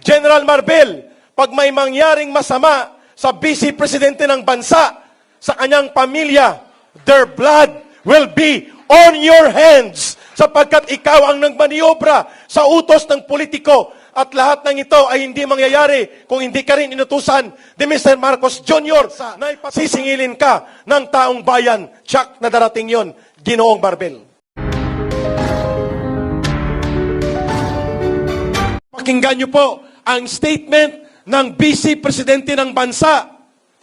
General Marbel, pag may mangyaring masama sa Vice Presidente ng bansa, sa kanyang pamilya, their blood will be on your hands sapagkat ikaw ang nagmaniobra sa utos ng politiko at lahat ng ito ay hindi mangyayari kung hindi ka rin inutusan ni Mr. Marcos Jr. na sisingilin ka ng taong bayan. Tsak na darating yon, Ginoong Marbel. Pakinggan niyo po ang statement ng Vice Presidente ng bansa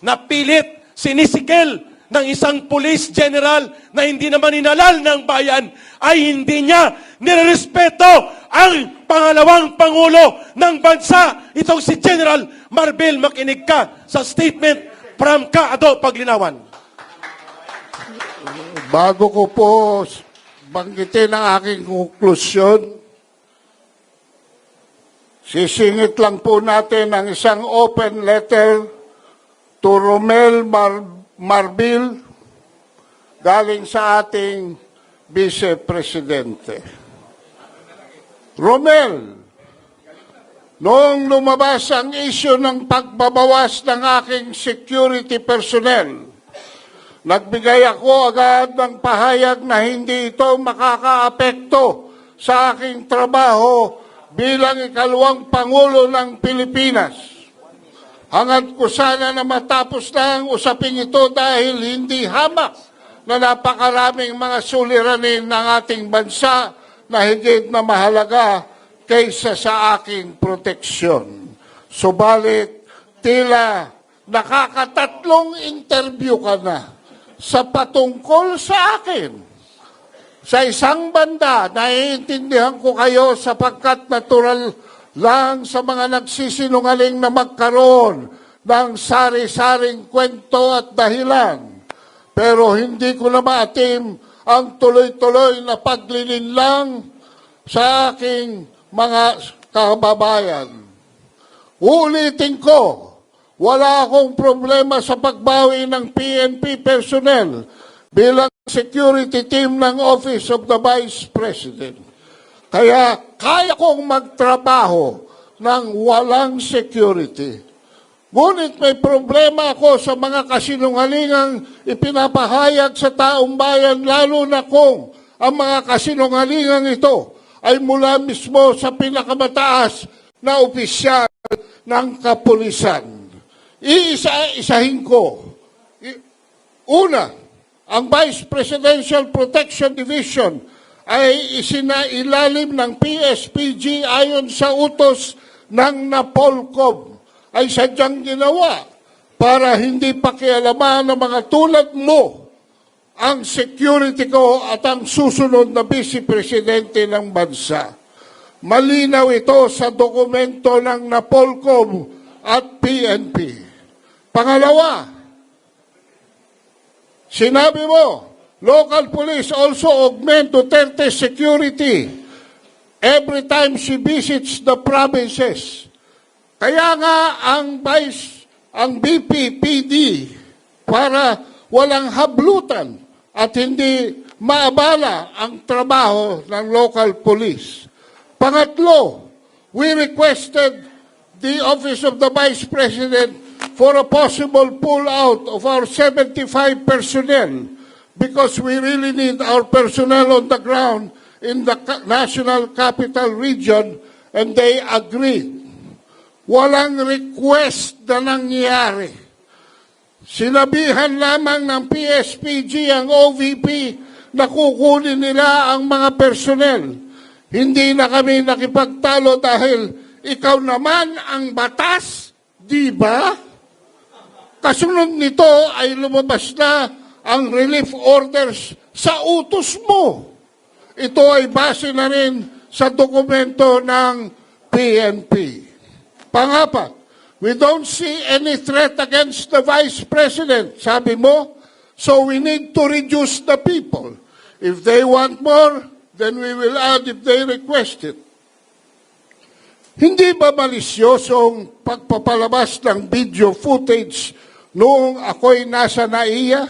na pilit sinisikel ng isang police general na hindi naman inalal ng bayan ay hindi niya nirerespeto ang pangalawang Pangulo ng bansa. Itong si General Marbel, makinig ka sa statement from Kaado Paglinawan. Bago ko po banggitin ang aking konklusyon, sisingit lang po natin ang isang open letter to Romel Marbel galing sa ating Vice Presidente. Romel, noong lumabas ang issue ng pagbabawas ng aking security personnel, nagbigay ako agad ng pahayag na hindi ito makakaapekto sa aking trabaho bilang ikalawang Pangulo ng Pilipinas. Hangad ko sana na matapos na ang usaping ito dahil hindi hamak na napakaraming mga suliranin ng ating bansa na higit na mahalaga kaysa sa aking proteksyon. Subalit, tila nakakatatlong interview ka na sa patungkol sa akin. Sa isang banda, naiintindihan ko kayo sapagkat natural lang sa mga nagsisinungaling na magkaroon ng sari-saring kwento at dahilan. Pero hindi ko na maatim ang tuloy-tuloy na paglilinlang sa aking mga kababayan. Uulitin ko, wala akong problema sa pagbawi ng PNP personnel bilang security team ng Office of the Vice President. Kaya kaya kong magtrabaho ng walang security. Ngunit may problema ako sa mga kasinungalingang ipinapahayag sa taong bayan, lalo na kung ang mga kasinungalingang ito ay mula mismo sa pinakamataas na opisyal ng kapulisan. Iisa-isahin ko. Una, ang Vice Presidential Protection Division ay isinailalim ng PSPG ayon sa utos ng Napolcom ay sadyang ginawa para hindi pakialaman ng mga tulad mo ang security ko at ang susunod na Vice Presidente ng bansa. Malinaw ito sa dokumento ng Napolcom at PNP. Pangalawa, sinabi mo, local police also augment Duterte's security every time she visits the provinces. Kaya nga ang BPPD para walang hablutan at hindi maabala ang trabaho ng local police. Pangatlo, we requested the Office of the Vice President for a possible pull-out of our 75 personnel because we really need our personnel on the ground in the National Capital Region, and they agreed. Walang request na nangyari. Sinabihan lamang ng PSPG ang OVP na kukunin nila ang mga personnel. Hindi na kami nakipagtalo dahil ikaw naman ang batas, di ba? Kasunod nito ay lumabas na ang relief orders sa utos mo. Ito ay base na rin sa dokumento ng PNP. Pangapat, we don't see any threat against the Vice President, sabi mo, so we need to reduce the people. If they want more, then we will add if they request it. Hindi ba malisyosong pagpapalabas ng video footage noong ako'y nasa NAIA?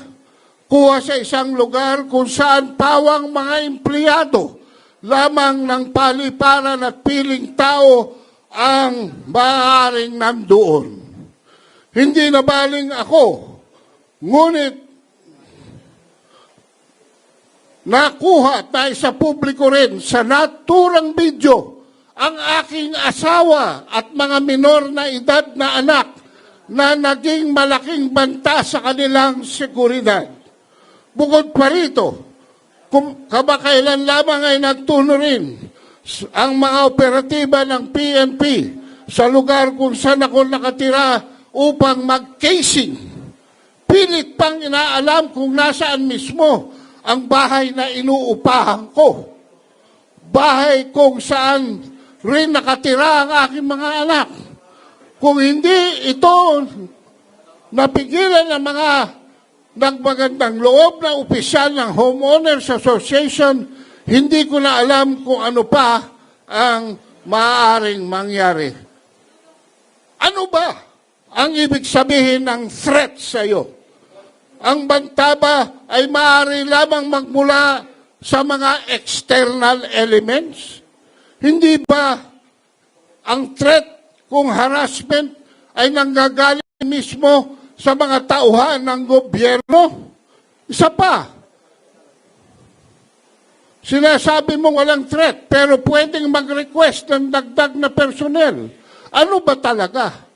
Kuha sa isang lugar kung saan pawang mga empleyado lamang ng paliparan at piling tao ang maaaring nandoon. Hindi na baling ako, ngunit nakuha at sa publiko rin sa naturang video ang aking asawa at mga minor na edad na anak na naging malaking banta sa kanilang seguridad. Bukod pa rito, kamakailan lamang ay nagtuno rin ang mga operatiba ng PNP sa lugar kung saan ako nakatira upang mag-casing. Pilit pang inaalam kung nasaan mismo ang bahay na inuupahan ko. Bahay kung saan rin nakatira ang aking mga anak. Kung hindi ito napigilan ng mga nagmagandang loob na opisyal ng Homeowners Association, hindi ko na alam kung ano pa ang maaaring mangyari. Ano ba ang ibig sabihin ng threat sa iyo? Ang banta ba ay maaari lamang magmula sa mga external elements? Hindi ba ang threat kung harassment ay nanggagaling mismo sa mga tauhan ng gobyerno? Isa pa, sinasabi mong walang threat, pero pwedeng mag-request ng dagdag na personnel. Ano ba talaga?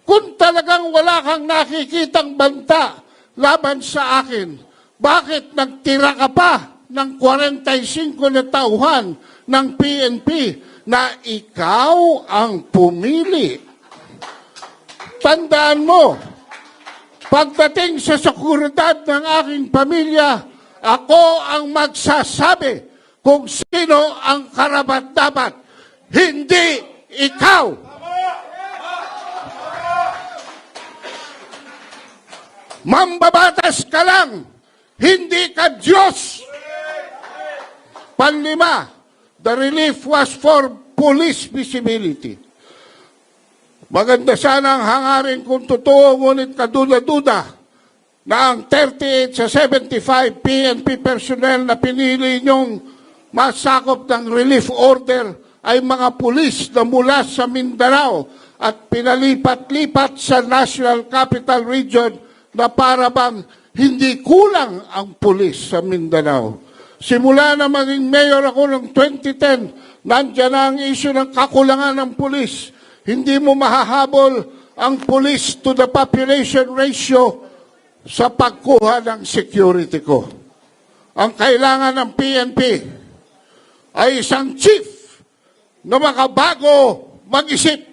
Kung talagang wala kang nakikitang banta laban sa akin, bakit nagtira ka pa ng 45 na tauhan ng PNP na ikaw ang pumili? Tandaan mo, pagdating sa seguridad ng aking pamilya, ako ang magsasabi kung sino ang karapat-dapat, hindi ikaw. Mambabatas ka lang, hindi ka Diyos. Panlima, the relief was for police visibility. Maganda sana ang hangarin kung totoo, ngunit kaduda-duda na ang 38 sa 75 PNP personnel na pinili niyong masakop ng relief order ay mga pulis na mula sa Mindanao at pinalipat-lipat sa National Capital Region na para bang hindi kulang ang pulis sa Mindanao. Simula na maging mayor ako noong 2010, nandiyan na ang issue ng kakulangan ng pulis. Hindi mo mahahabol ang police to the population ratio sa pagkuha ng security ko. Ang kailangan ng PNP ay isang chief na makabago mag-isip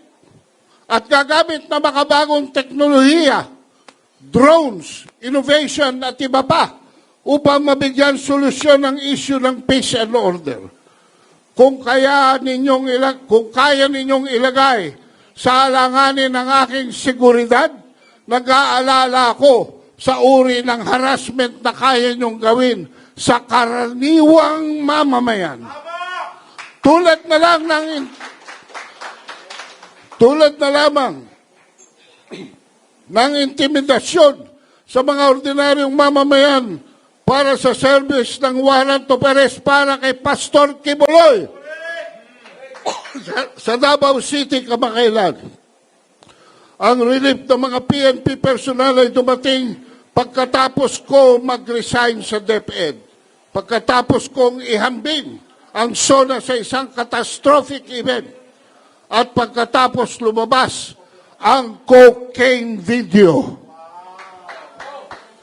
at gagamit na makabagong teknolohiya, drones, innovation at iba pa upang mabigyan solusyon ang issue ng peace and order. Kung kaya ninyong ilagay sa alanganin ng aking seguridad, nag-aalala ako sa uri ng harassment na kaya niyong gawin sa karaniwang mamamayan. Tulad na lamang ng intimidasyon sa mga ordinaryong mamamayan para sa service ng warrant of arrest para kay Pastor Kibuloy sa Davao City kamakailan. Ang relief ng mga PNP personnel ay dumating pagkatapos ko mag-resign sa DepEd. Pagkatapos kong ihambing ang SONA sa isang catastrophic event at pagkatapos lumabas ang cocaine video.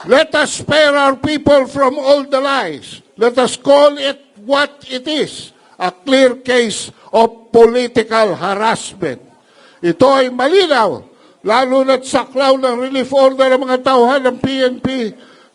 Let us spare our people from all the lies. Let us call it what it is, a clear case of political harassment. Ito ay malinaw, lalo na't saklaw ng relief order ng mga tauhan ng PNP.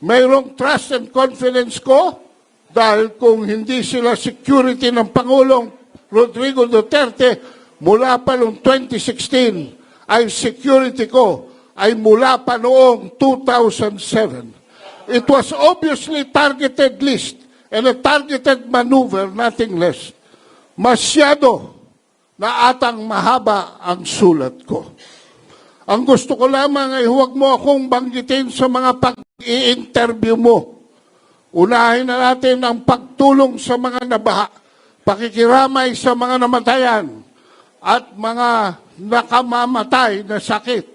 Mayroong trust and confidence ko dahil kung hindi sila security ng Pangulong Rodrigo Duterte mula pa noong 2016, ay security ko ay mula pa noong 2007. It was obviously targeted list and a targeted maneuver, nothing less. Masyado na atang mahaba ang sulat ko. Ang gusto ko lamang ay huwag mo akong banggitin sa mga pag-i-interview mo. Unahin na natin ang pagtulong sa mga nabaha, pakikiramay sa mga namatayan, at mga nakamamatay na sakit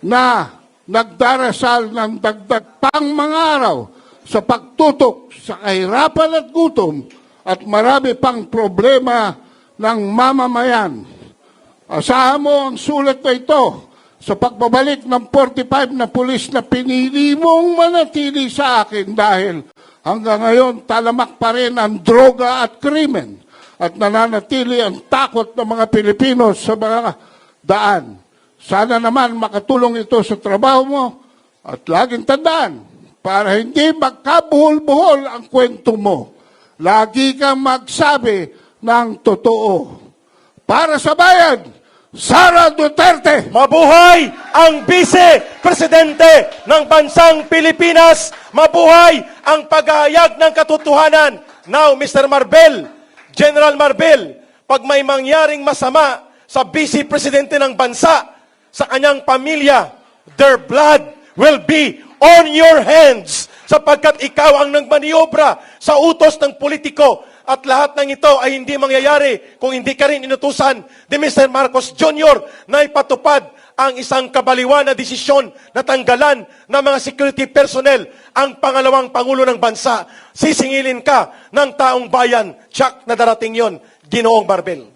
na nagdarasal ng dagdag pang mga araw sa pagtutok sa kahirapan at gutom at marami pang problema ng mamamayan. Asahan mo ang sulat na ito sa pagbabalik ng 45 na pulis na pinili mong manatili sa akin dahil hanggang ngayon talamak pa rin ang droga at krimen at nananatili ang takot ng mga Pilipino sa mga daan. Sana naman makatulong ito sa trabaho mo at laging tandaan para hindi magkabuhol-buhol ang kwento mo. Lagi kang magsabi ng totoo. Para sa bayan, Sara Duterte! Mabuhay ang Vice-Presidente ng Bansang Pilipinas! Mabuhay ang paghahayag ng katotohanan! Now, Mr. Marbel, General Marbel, pag may mangyaring masama sa Vice-Presidente ng bansa, sa kanyang pamilya, their blood will be on your hands sapagkat ikaw ang nagmaniobra sa utos ng politiko at lahat ng ito ay hindi mangyayari kung hindi ka rin inutusan ni Mr. Marcos Jr. na ipatupad ang isang kabaliwan na desisyon na tanggalan ng mga security personnel ang pangalawang Pangulo ng bansa. Sisingilin ka ng taong bayan. Tsak na darating yon, Ginoong Marbel.